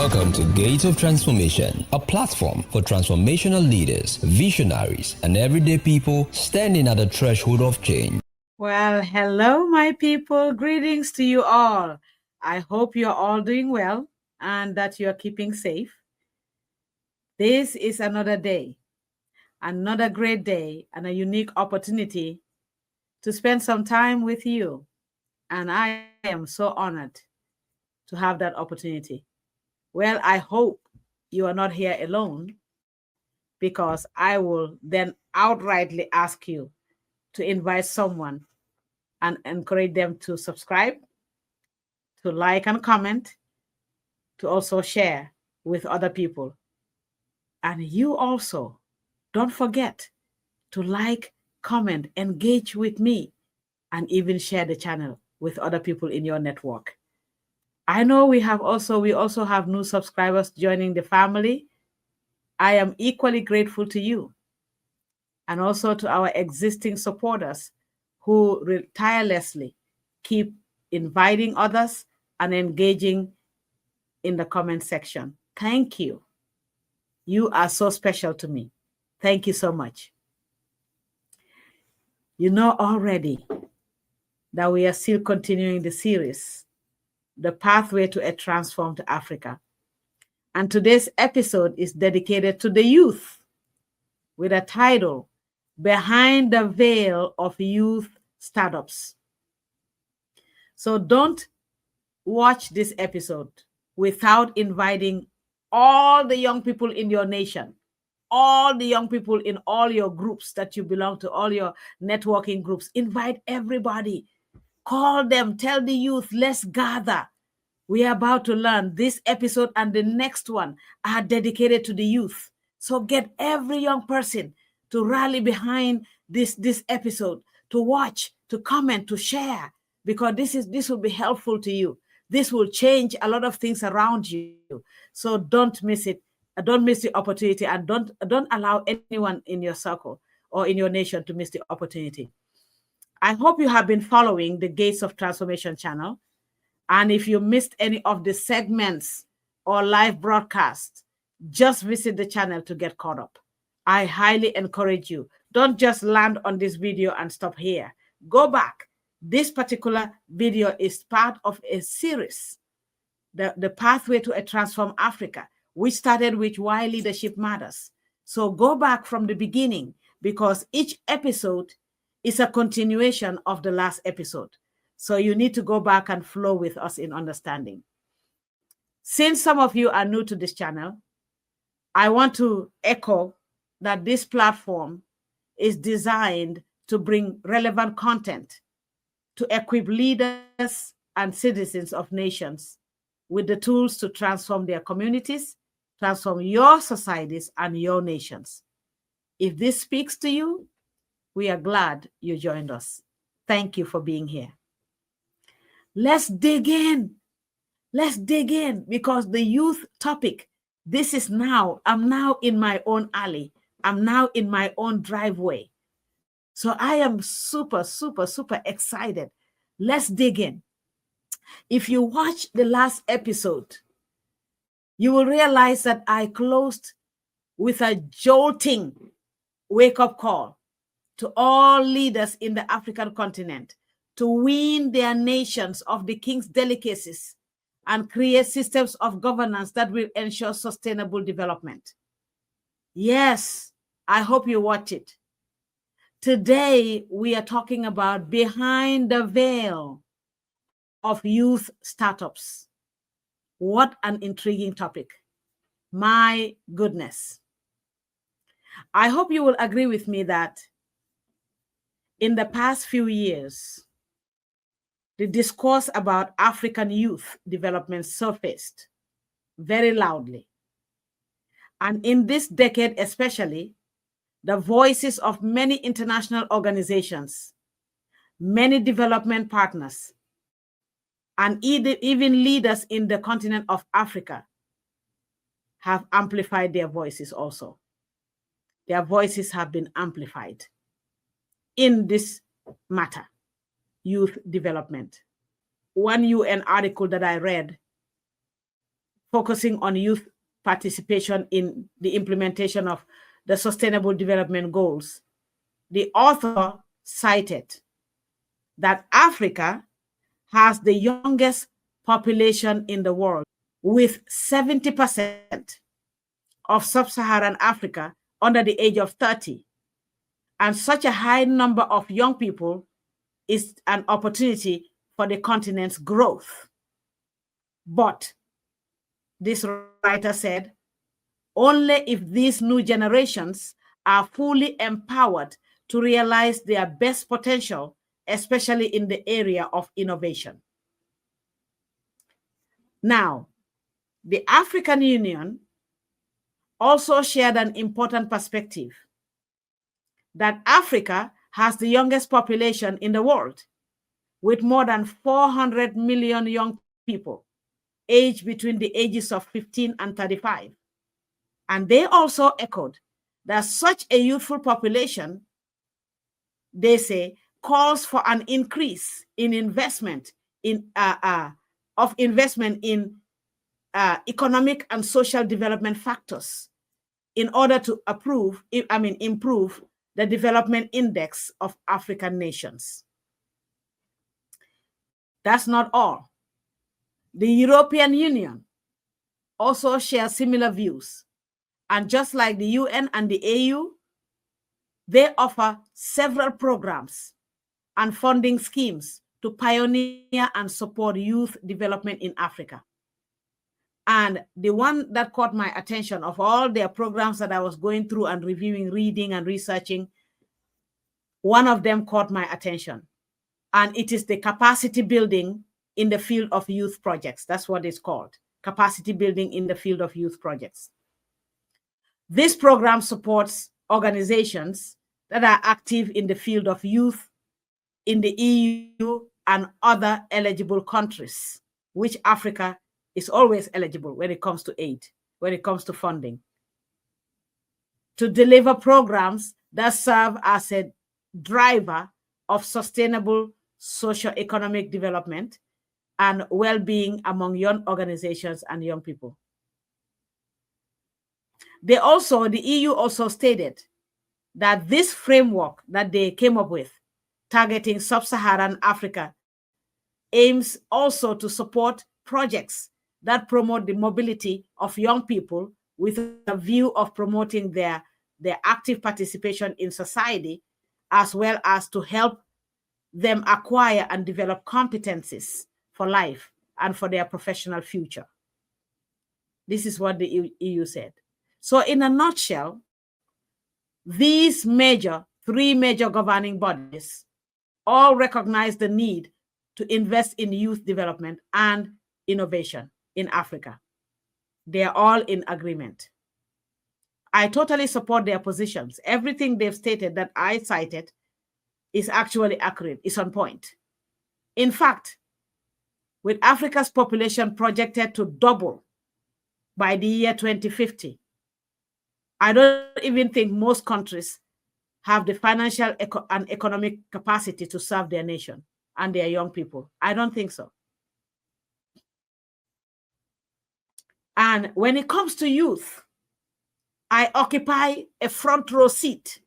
Welcome to Gates of Transformation, a platform for transformational leaders, visionaries, and everyday people standing at the threshold of change. Well, hello, my people. Greetings to you all. I hope you're all doing well and that you're keeping safe. This is another day, another great day, and a unique opportunity to spend some time with you. And I am so honored to have that opportunity. Well, I hope you are not here alone, because I will then outrightly ask you to invite someone and encourage them to subscribe, to like and comment, to also share with other people. And you also don't forget to like, comment, engage with me, and even share the channel with other people in your network. I know we also have new subscribers joining the family. I am equally grateful to you, and also to our existing supporters who tirelessly keep inviting others and engaging in the comment section. Thank you. You are so special to me. Thank you so much. You know already that we are still continuing the series, The Pathway to a Transformed Africa. And today's episode is dedicated to the youth with a title, Behind the Veil of Youth Startups. So don't watch this episode without inviting all the young people in your nation, all the young people in all your groups that you belong to, all your networking groups. Invite everybody. Call them. Tell the youth, let's gather. We are about to learn. This episode and the next one are dedicated to the youth. So get every young person to rally behind this episode, to watch, to comment, to share, because this will be helpful to you. This will change a lot of things around you. So don't miss it. Don't miss the opportunity, and don't allow anyone in your circle or in your nation to miss the opportunity. I hope you have been following the Gates of Transformation channel. And if you missed any of the segments or live broadcasts, just visit the channel to get caught up. I highly encourage you. Don't just land on this video and stop here. Go back. This particular video is part of a series, the Pathway to a Transformed Africa. We started with Why Leadership Matters. So go back from the beginning, because each episode is a continuation of the last episode. So you need to go back and flow with us in understanding. Since some of you are new to this channel, I want to echo that this platform is designed to bring relevant content to equip leaders and citizens of nations with the tools to transform their communities, transform your societies and your nations. If this speaks to you, we are glad you joined us. Thank you for being here. Let's dig in. Let's dig in, because the youth topic, I'm now in my own alley. I'm now in my own driveway. So I am super, super, super excited. Let's dig in. If you watch the last episode, you will realize that I closed with a jolting wake-up call to all leaders in the African continent to wean their nations of the king's delicacies and create systems of governance that will ensure sustainable development. Yes, I hope you watch it. Today, we are talking about behind the veil of youth startups. What an intriguing topic. My goodness. I hope you will agree with me that in the past few years, the discourse about African youth development surfaced very loudly. And in this decade especially, the voices of many international organizations, many development partners, and even leaders in the continent of Africa have amplified their voices also. Their voices have been amplified in this matter, youth development. One UN article that I read focusing on youth participation in the implementation of the Sustainable Development Goals, the author cited that Africa has the youngest population in the world, with 70% of sub-Saharan Africa under the age of 30. And such a high number of young people is an opportunity for the continent's growth. But this writer said, only if these new generations are fully empowered to realize their best potential, especially in the area of innovation. Now, the African Union also shared an important perspective that Africa has the youngest population in the world, with more than 400 million young people aged between the ages of 15 and 35. And they also echoed that such a youthful population, they say, calls for an increase in investment in economic and social development factors in order to improve the development index of African nations. That's not all. The European Union also shares similar views. And just like the UN and the AU, they offer several programs and funding schemes to pioneer and support youth development in Africa. And the one that caught my attention of all their programs that I was going through and reviewing, reading and researching, one of them caught my attention. And it is the capacity building in the field of youth projects. That's what it's called, capacity building in the field of youth projects. This program supports organizations that are active in the field of youth in the EU and other eligible countries, which Africa is always eligible when it comes to aid, when it comes to funding, to deliver programs that serve as a driver of sustainable socio-economic development and well-being among young organizations and young people. The EU also stated that this framework that they came up with, targeting sub-Saharan Africa, aims also to support projects that promote the mobility of young people with a view of promoting their active participation in society, as well as to help them acquire and develop competencies for life and for their professional future. This is what the EU said. So in a nutshell, these three major governing bodies all recognize the need to invest in youth development and innovation in Africa. They are all in agreement. I totally support their positions. Everything they've stated that I cited is actually accurate, is on point. In fact, with Africa's population projected to double by the year 2050, I don't even think most countries have the financial and economic capacity to serve their nation and their young people. I don't think so. And when it comes to youth, I occupy a front row seat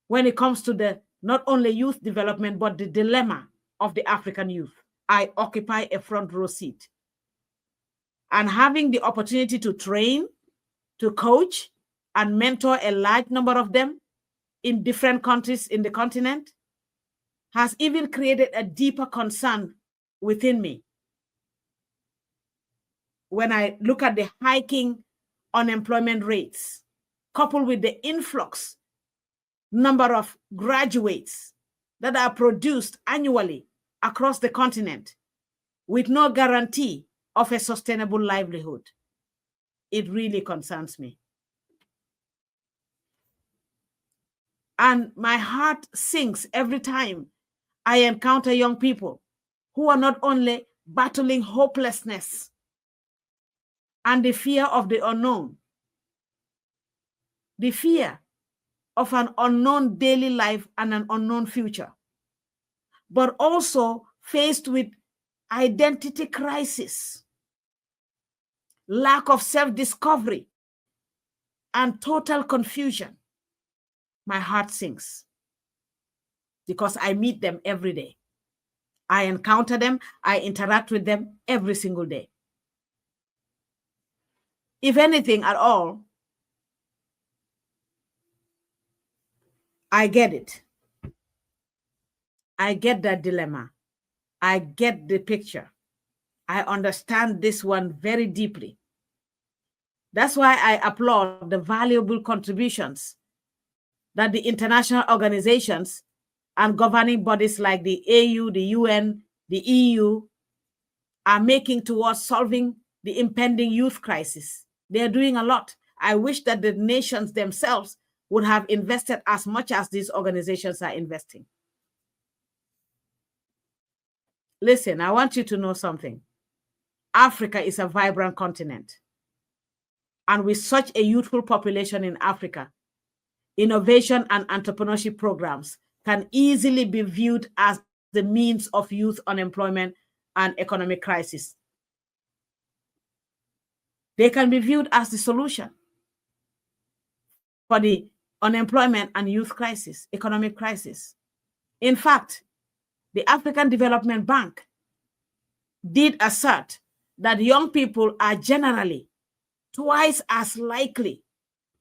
when it comes to the not only youth development, but the dilemma of the African youth. I occupy a front row seat. And having the opportunity to train, to coach, and mentor a large number of them in different countries in the continent has even created a deeper concern within me. When I look at the hiking unemployment rates, coupled with the influx number of graduates that are produced annually across the continent with no guarantee of a sustainable livelihood, it really concerns me. And my heart sinks every time I encounter young people who are not only battling hopelessness and the fear of the unknown, the fear of an unknown daily life and an unknown future, but also faced with identity crisis, lack of self-discovery, and total confusion, my heart sinks because I meet them every day. I encounter them, I interact with them every single day. If anything at all, I get it. I get that dilemma. I get the picture. I understand this one very deeply. That's why I applaud the valuable contributions that the international organizations and governing bodies like the AU, the UN, the EU are making towards solving the impending youth crisis. They are doing a lot. I wish that the nations themselves would have invested as much as these organizations are investing. Listen, I want you to know something. Africa is a vibrant continent. And with such a youthful population in Africa, innovation and entrepreneurship programs can easily be viewed as the means of youth unemployment and economic crisis. They can be viewed as the solution for the unemployment and youth crisis, economic crisis. In fact, the African Development Bank did assert that young people are generally twice as likely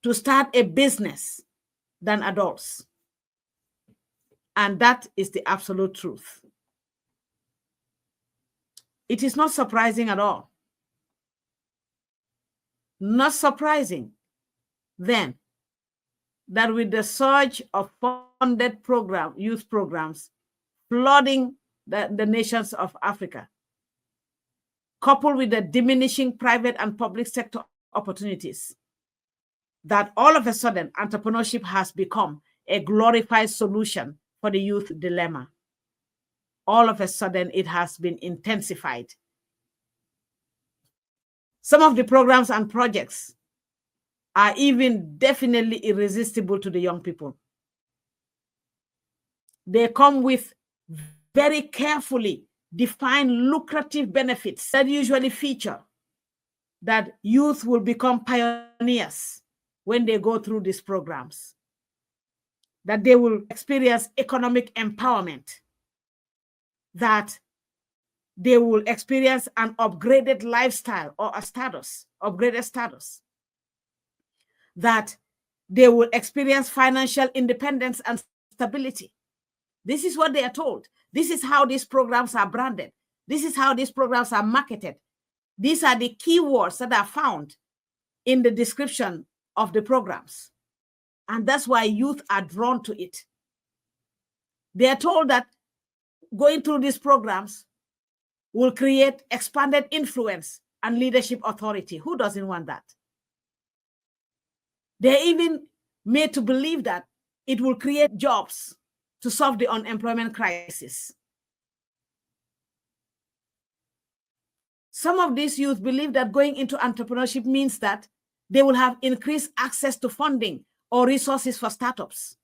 to start a business than adults. And that is the absolute truth. It is not surprising at all. Not surprising, then, that with the surge of funded youth programs flooding the nations of Africa, coupled with the diminishing private and public sector opportunities, that all of a sudden entrepreneurship has become a glorified solution for the youth dilemma. All of a sudden it has been intensified. Some of the programs and projects are even definitely irresistible to the young people. They come with very carefully defined lucrative benefits that usually feature that youth will become pioneers when they go through these programs, that they will experience economic empowerment, that they will experience an upgraded lifestyle or a status, upgraded status, that they will experience financial independence and stability. This is what they are told. This is how these programs are branded. This is how these programs are marketed. These are the keywords that are found in the description of the programs. And that's why youth are drawn to it. They are told that going through these programs will create expanded influence and leadership authority. Who doesn't want that? They're even made to believe that it will create jobs to solve the unemployment crisis. Some of these youth believe that going into entrepreneurship means that they will have increased access to funding or resources for startups.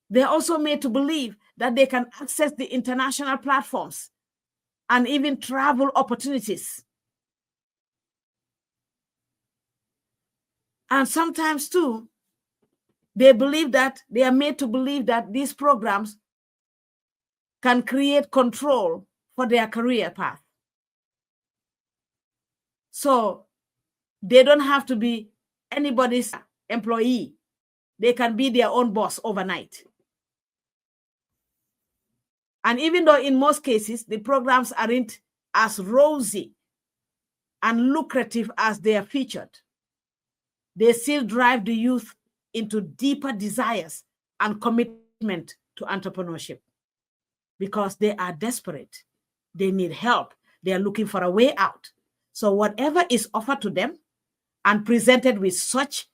They're also made to believe that they can access the international platforms and even travel opportunities. And sometimes too, they are made to believe that these programs can create control for their career path. So they don't have to be anybody's employee. They can be their own boss overnight. And even though in most cases, the programs aren't as rosy and lucrative as they are featured, they still drive the youth into deeper desires and commitment to entrepreneurship because they are desperate. They need help. They are looking for a way out. So whatever is offered to them and presented with such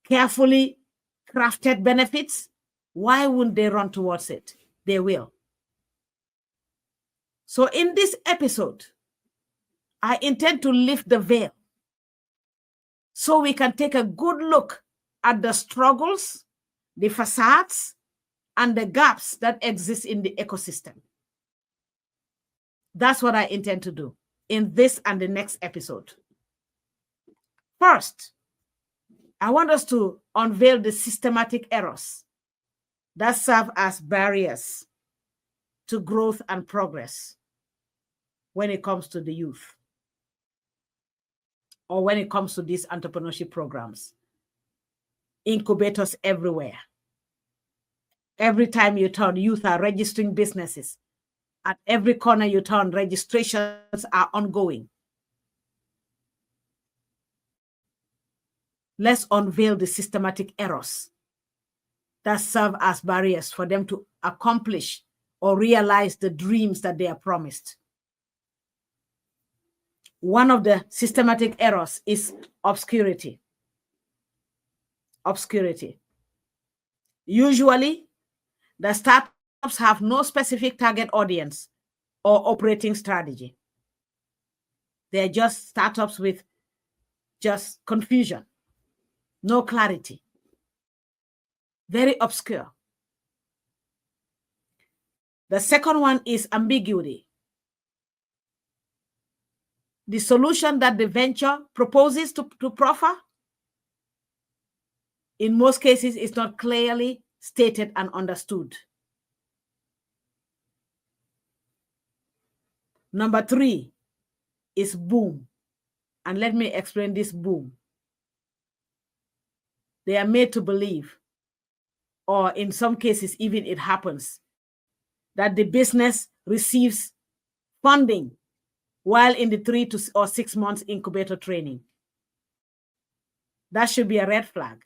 carefully crafted benefits, why wouldn't they run towards it? They will. So in this episode, I intend to lift the veil so we can take a good look at the struggles, the facades, and the gaps that exist in the ecosystem. That's what I intend to do in this and the next episode. First, I want us to unveil the systematic errors that serve as barriers to growth and progress when it comes to the youth, or when it comes to these entrepreneurship programs. Incubators everywhere. Every time you turn, youth are registering businesses. At every corner you turn, registrations are ongoing. Let's unveil the systematic errors that serve as barriers for them to accomplish or realize the dreams that they are promised. One of the systematic errors is obscurity. Obscurity. Usually, the startups have no specific target audience or operating strategy. They're just startups with just confusion, no clarity, very obscure. The second one is ambiguity. The solution that the venture proposes to proffer, in most cases, is not clearly stated and understood. Number 3 is boom. And let me explain this boom. They are made to believe, or in some cases, even it happens, that the business receives funding while in the 3 or 6 months incubator training. That should be a red flag.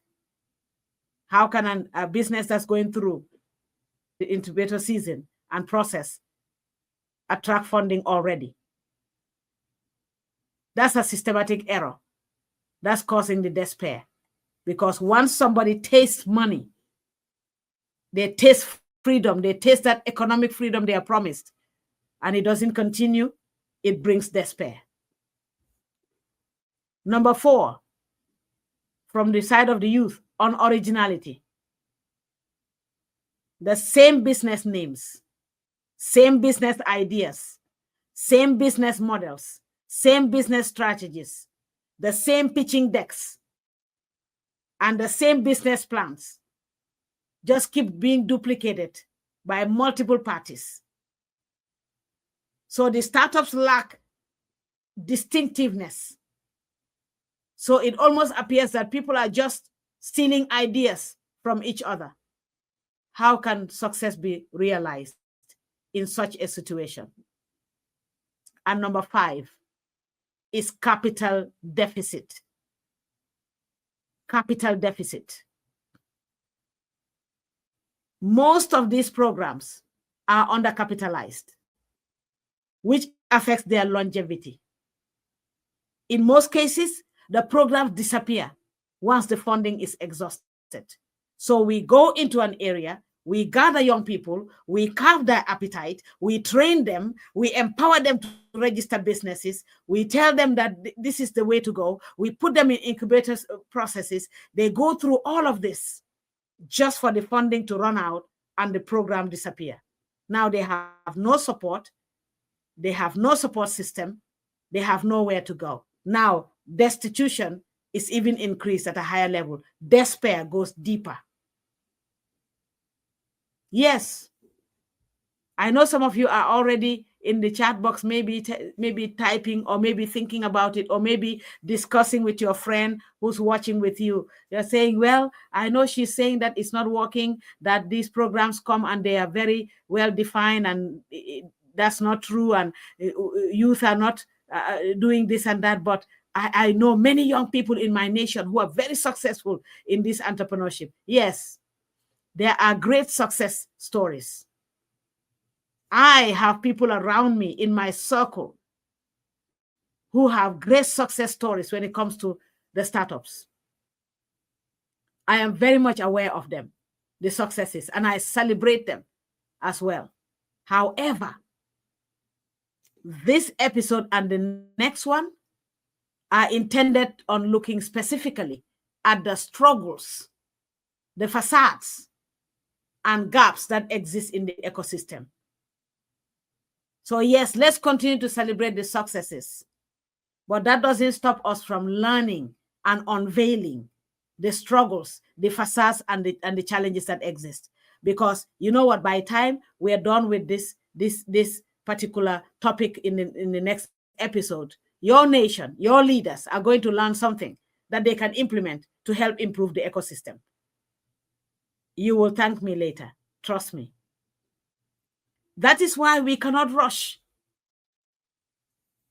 How can a business that's going through the incubator season and process attract funding already? That's a systematic error. That's causing the despair. Because once somebody tastes money, they taste freedom, they taste that economic freedom they are promised, and it doesn't continue, it brings despair. Number 4, from the side of the youth, unoriginality. The same business names, same business ideas, same business models, same business strategies, the same pitching decks, and the same business plans just keep being duplicated by multiple parties. So the startups lack distinctiveness. So it almost appears that people are just stealing ideas from each other. How can success be realized in such a situation? And number 5 is capital deficit. Capital deficit. Most of these programs are undercapitalized, which affects their longevity. In most cases, the programs disappear once the funding is exhausted. So we go into an area, we gather young people, we carve their appetite, we train them, we empower them to register businesses, we tell them that this is the way to go, we put them in incubators processes, they go through all of this just for the funding to run out and the program disappear. Now they have no support, they have no support system, they have nowhere to go. Now destitution is even increased at a higher level. Despair goes deeper. Yes, I know some of you are already in the chat box, maybe typing, or maybe thinking about it, or maybe discussing with your friend who's watching with you. They're saying, well, I know she's saying that it's not working, that these programs come and they are very well defined, and that's not true, and youth are not doing this and that. But I know many young people in my nation who are very successful in this entrepreneurship. Yes, there are great success stories. I have people around me in my circle who have great success stories when it comes to the startups. I am very much aware of them, the successes, and I celebrate them as well. However, this episode and the next one are intended on looking specifically at the struggles, the facades, and gaps that exist in the ecosystem. So yes, let's continue to celebrate the successes, but that doesn't stop us from learning and unveiling the struggles, the facades, and the challenges that exist. Because you know what, by the time we are done with this particular topic in the next episode, your nation, your leaders are going to learn something that they can implement to help improve the ecosystem. You will thank me later. Trust me. That is why we cannot rush.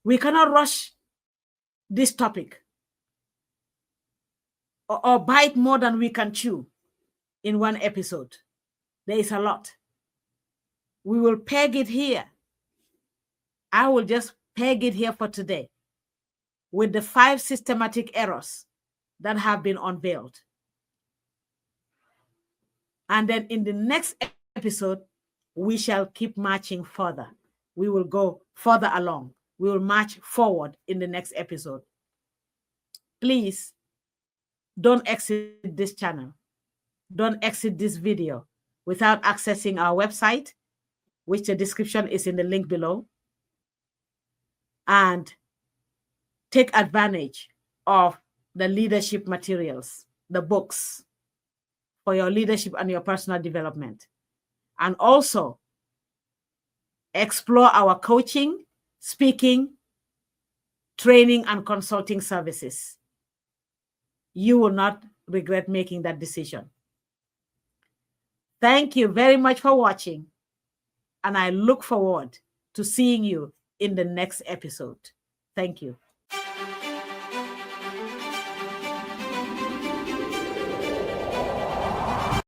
We cannot rush this topic or bite more than we can chew in one episode. There is a lot. We will peg it here. I will just peg it here for today with the 5 systematic errors that have been unveiled. And then in the next episode, we shall keep marching further. We will go further along. We will march forward in the next episode. Please don't exit this channel. Don't exit this video without accessing our website, which the description is in the link below, and take advantage of the leadership materials, the books for your leadership and your personal development. And also explore our coaching, speaking, training, and consulting services. You will not regret making that decision. Thank you very much for watching, and I look forward to seeing you in the next episode. Thank you.